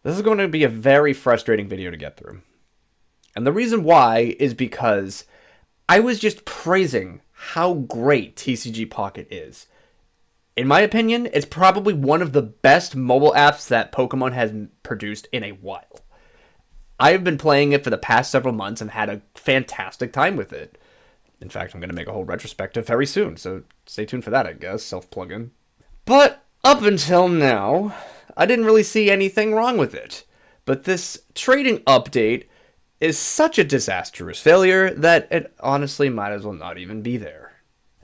This is going to be a very frustrating video to get through. And the reason why is because I was just praising how great TCG Pocket is. In my opinion, it's probably one of the best mobile apps that Pokemon has produced in a while. I've been playing it for the past several months and had a fantastic time with it. In fact, I'm going to make a whole retrospective very soon, so stay tuned for that, I guess, self-plug-in. But up until now, I didn't really see anything wrong with it. But this trading update is such a disastrous failure that it honestly might as well not even be there.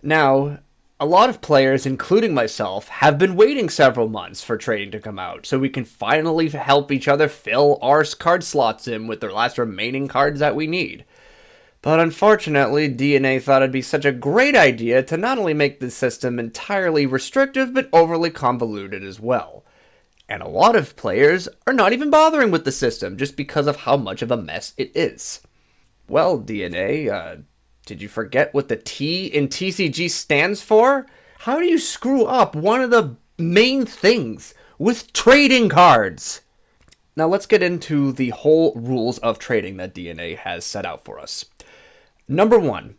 Now, a lot of players, including myself, have been waiting several months for trading to come out so we can finally help each other fill our card slots in with the last remaining cards that we need. But unfortunately, DeNA thought it'd be such a great idea to not only make the system entirely restrictive, but overly convoluted as well. And a lot of players are not even bothering with the system just because of how much of a mess it is. Well, DeNA, did you forget what the T in TCG stands for? How do you screw up one of the main things with trading cards? Now let's get into the whole rules of trading that DeNA has set out for us. Number 1,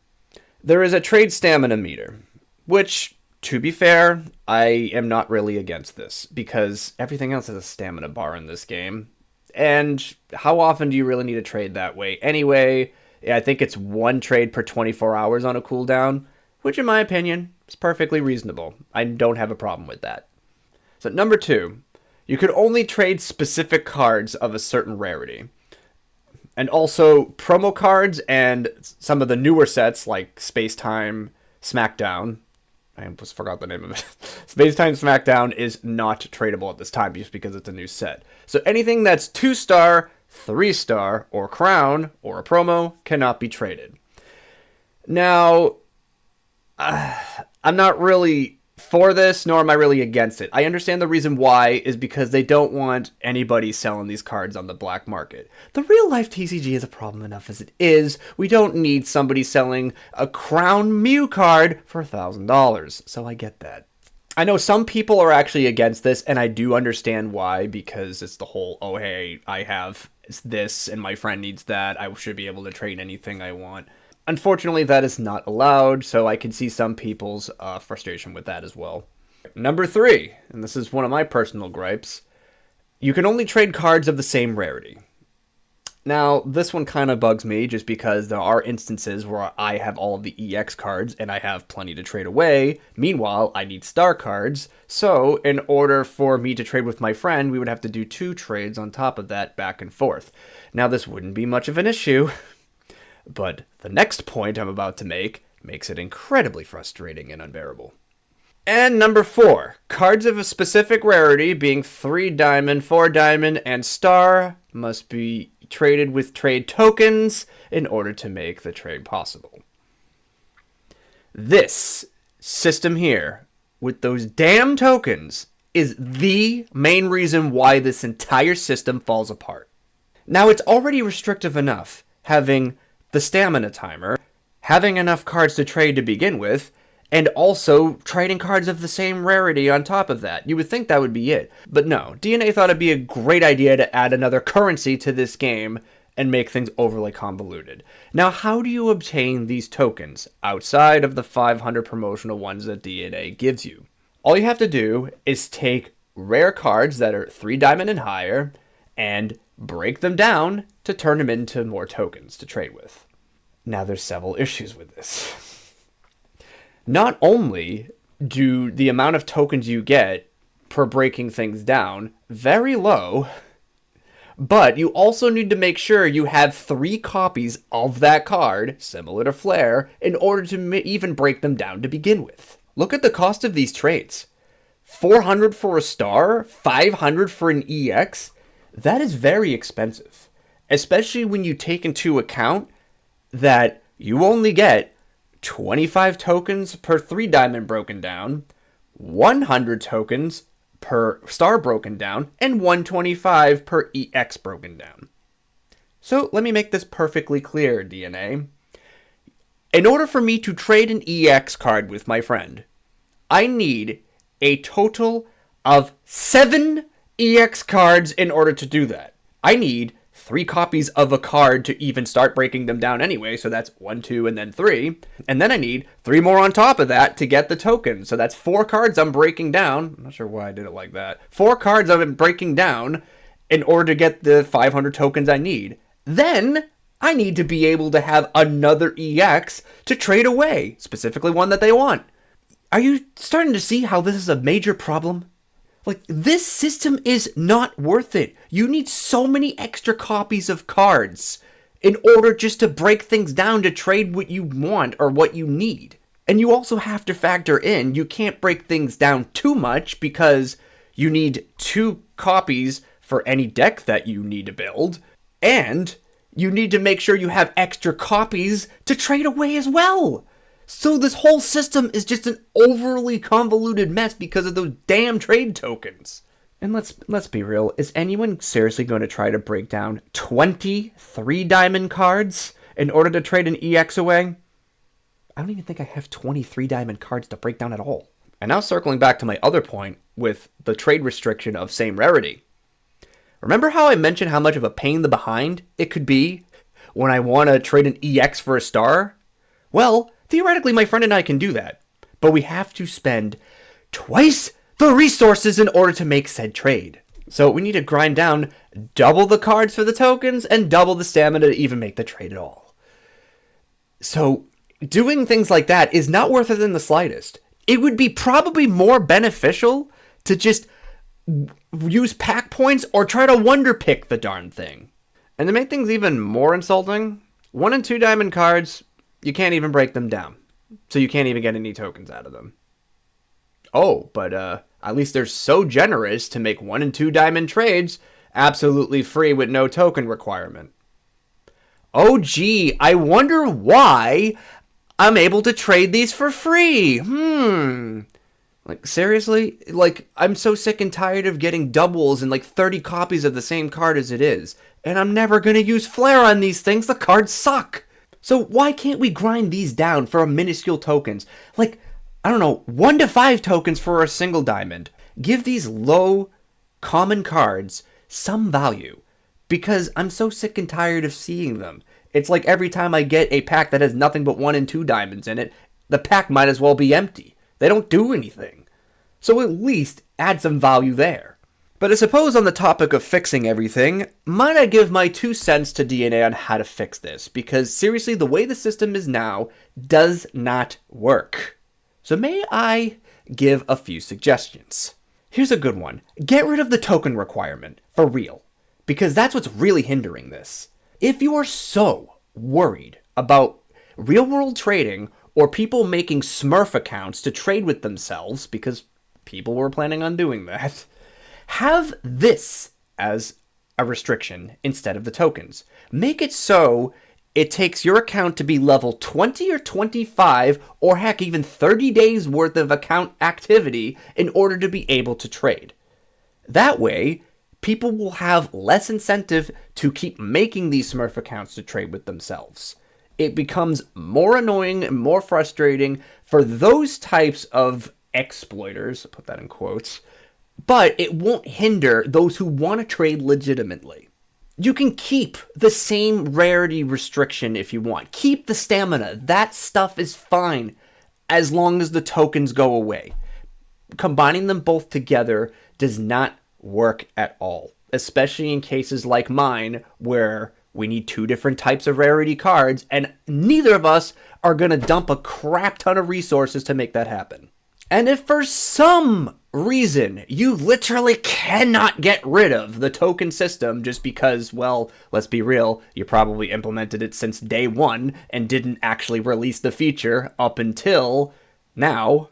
there is a trade stamina meter, which, to be fair, I am not really against this, because everything else has a stamina bar in this game. And how often do you really need to trade that way? Anyway, I think it's 1 trade per 24 hours on a cooldown, which in my opinion is perfectly reasonable. I don't have a problem with that. So number 2, you could only trade specific cards of a certain rarity. And also promo cards and some of the newer sets like Space Time Smackdown. I almost forgot the name of it. Space Time Smackdown is not tradable at this time just because it's a new set. So anything that's 2-star, 3-star, or Crown, or a promo cannot be traded. Now, I'm not really for this, nor am I really against it. I understand the reason why is because they don't want anybody selling these cards on the black market. The real life TCG is a problem enough as it is. We don't need somebody selling a Crown Mew card for $1,000, so I get that. I know some people are actually against this, and I do understand why, because it's the whole, oh hey, I have this and my friend needs that, I should be able to trade anything I want. Unfortunately, that is not allowed, so I can see some people's frustration with that as well. Number 3, and this is one of my personal gripes, you can only trade cards of the same rarity. Now, this one kind of bugs me just because there are instances where I have all of the EX cards and I have plenty to trade away. Meanwhile, I need star cards, so in order for me to trade with my friend, we would have to do 2 trades on top of that back and forth. Now, this wouldn't be much of an issue. But the next point I'm about to make makes it incredibly frustrating and unbearable. And number 4, cards of a specific rarity, being 3 diamond, 4 diamond, and star, must be traded with trade tokens in order to make the trade possible. This system here, with those damn tokens, is the main reason why this entire system falls apart. Now, it's already restrictive enough, having the stamina timer, having enough cards to trade to begin with, and also trading cards of the same rarity on top of that. You would think that would be it. But no, DeNA thought it'd be a great idea to add another currency to this game and make things overly convoluted. Now, how do you obtain these tokens outside of the 500 promotional ones that DeNA gives you? All you have to do is take rare cards that are 3 diamond and higher and break them down to turn them into more tokens to trade with. Now, there's several issues with this. Not only do the amount of tokens you get per breaking things down very low, but you also need to make sure you have 3 copies of that card, similar to Flare, in order to even break them down to begin with. Look at the cost of these trades. 400 for a star, 500 for an EX. That is very expensive, especially when you take into account that you only get 25 tokens per 3 diamond broken down, 100 tokens per star broken down, and 125 per EX broken down. So let me make this perfectly clear, DeNA. In order for me to trade an EX card with my friend, I need a total of 7 EX cards in order to do that. I need 3 copies of a card to even start breaking them down anyway, so that's 1, 2, and then 3. And then I need 3 more on top of that to get the token. So that's 4 cards I'm breaking down. I'm not sure why I did it like that. 4 cards I'm breaking down in order to get the 500 tokens I need. Then I need to be able to have another EX to trade away, specifically one that they want. Are you starting to see how this is a major problem? Like, this system is not worth it. You need so many extra copies of cards in order just to break things down to trade what you want or what you need. And you also have to factor in, you can't break things down too much because you need 2 copies for any deck that you need to build. And you need to make sure you have extra copies to trade away as well. So this whole system is just an overly convoluted mess because of those damn trade tokens. And let's be real, is anyone seriously going to try to break down 23 diamond cards in order to trade an EX away? I don't even think I have 23 diamond cards to break down at all. And now circling back to my other point with the trade restriction of same rarity. Remember how I mentioned how much of a pain in the behind it could be when I want to trade an EX for a star? Well, theoretically, my friend and I can do that, but we have to spend twice the resources in order to make said trade. So we need to grind down double the cards for the tokens and double the stamina to even make the trade at all. So doing things like that is not worth it in the slightest. It would be probably more beneficial to just use pack points or try to wonder pick the darn thing. And to make things even more insulting, 1 and 2 diamond cards, you can't even break them down. So you can't even get any tokens out of them. Oh, but at least they're so generous to make 1 and 2 diamond trades absolutely free with no token requirement. Oh gee, I wonder why I'm able to trade these for free. Like, seriously? Like, I'm so sick and tired of getting doubles and like 30 copies of the same card as it is. And I'm never gonna use Flare on these things. The cards suck. So why can't we grind these down for a minuscule tokens? Like, I don't know, 1 to 5 tokens for a single diamond. Give these low common cards some value. Because I'm so sick and tired of seeing them. It's like every time I get a pack that has nothing but 1 and 2 diamonds in it, the pack might as well be empty. They don't do anything. So at least add some value there. But I suppose on the topic of fixing everything, might I give my 2 cents to DeNA on how to fix this? Because seriously, the way the system is now does not work. So may I give a few suggestions? Here's a good one. Get rid of the token requirement, for real. Because that's what's really hindering this. If you are so worried about real-world trading or people making Smurf accounts to trade with themselves, because people were planning on doing that, have this as a restriction instead of the tokens. Make it so it takes your account to be level 20 or 25, or heck, even 30 days worth of account activity in order to be able to trade. That way, people will have less incentive to keep making these Smurf accounts to trade with themselves. It becomes more annoying and more frustrating for those types of exploiters, put that in quotes, but it won't hinder those who want to trade legitimately. You can keep the same rarity restriction if you want. Keep the stamina. That stuff is fine as long as the tokens go away. Combining them both together does not work at all, especially in cases like mine where we need 2 different types of rarity cards, and neither of us are going to dump a crap ton of resources to make that happen. And if for some reason you literally cannot get rid of the token system just because, well, let's be real, you probably implemented it since day 1 and didn't actually release the feature up until now.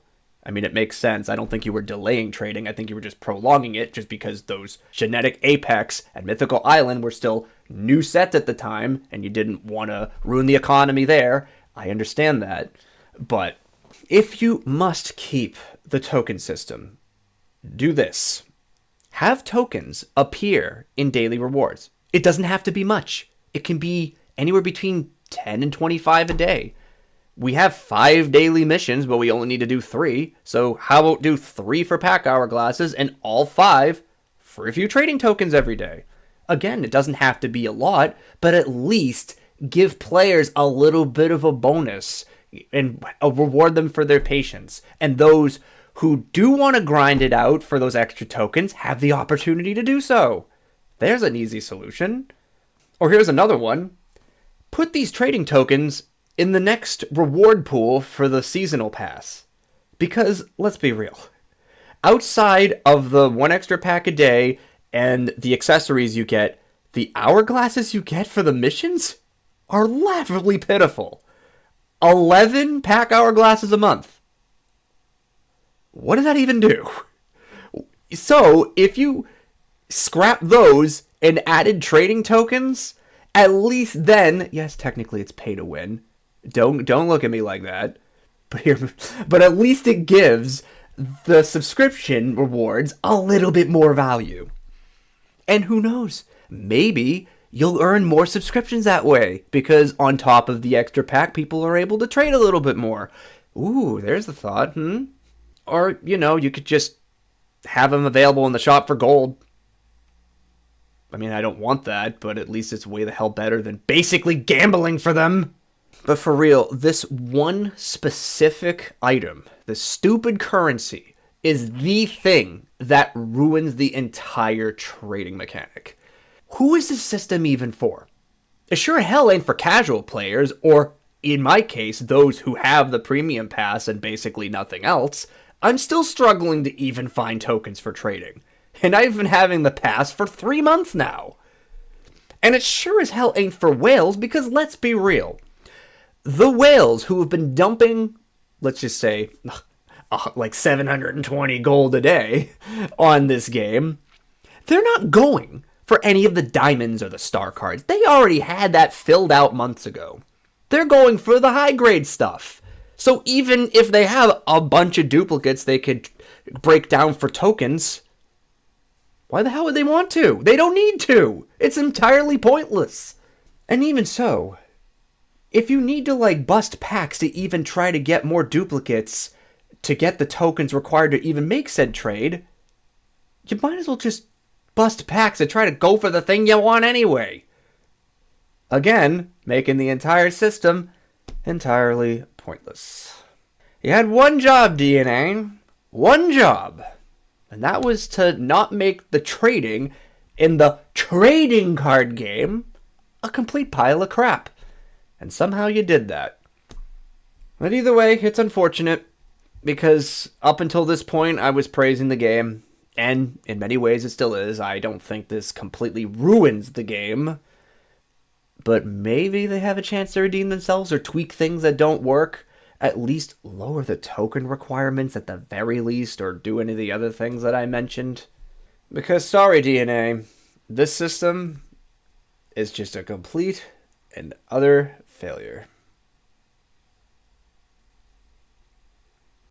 I mean, it makes sense. I don't think you were delaying trading. I think you were just prolonging it just because those Genetic Apex and Mythical Island were still new sets at the time, and you didn't want to ruin the economy there. I understand that. But if you must keep the token system, do this. Have tokens appear in daily rewards. It doesn't have to be much. It can be anywhere between 10 and 25 a day. We have 5 daily missions, but we only need to do 3. So how about do 3 for pack hourglasses and all 5 for a few trading tokens every day? Again, it doesn't have to be a lot, but at least give players a little bit of a bonus and reward them for their patience. And those who do want to grind it out for those extra tokens have the opportunity to do so. There's an easy solution. Or here's another one. Put these trading tokens in the next reward pool for the seasonal pass. Because, let's be real, outside of the 1 extra pack a day and the accessories you get, the hourglasses you get for the missions are laughably pitiful. 11 pack hourglasses a month. What does that even do? So, if you scrap those and added trading tokens, at least then, yes, technically it's pay to win. Don't look at me like that. But at least it gives the subscription rewards a little bit more value. And who knows? Maybe you'll earn more subscriptions that way, because on top of the extra pack, people are able to trade a little bit more. Ooh, there's the thought, Or, you could just have them available in the shop for gold. I mean, I don't want that, but at least it's way the hell better than basically gambling for them. But for real, this one specific item, the stupid currency, is the thing that ruins the entire trading mechanic. Who is this system even for? It sure hell ain't for casual players, or, in my case, those who have the premium pass and basically nothing else. I'm still struggling to even find tokens for trading. And I've been having the pass for 3 months now. And it sure as hell ain't for whales, because let's be real. The whales who have been dumping, let's just say, like 720 gold a day on this game, they're not going for any of the diamonds or the star cards. They already had that filled out months ago. They're going for the high grade stuff. So even if they have a bunch of duplicates they could break down for tokens, why the hell would they want to? They don't need to. It's entirely pointless. And even so, if you need to bust packs to even try to get more duplicates to get the tokens required to even make said trade, you might as well just bust packs and try to go for the thing you want anyway. Again, making the entire system entirely pointless. You had one job, DeNA. One job. And that was to not make the trading in the trading card game a complete pile of crap. And somehow you did that. But either way, it's unfortunate, because up until this point I was praising the game, and in many ways it still is. I don't think this completely ruins the game, but maybe they have a chance to redeem themselves or tweak things that don't work. At least lower the token requirements at the very least, or do any of the other things that I mentioned. Because sorry, DeNA, this system is just a complete and utter failure.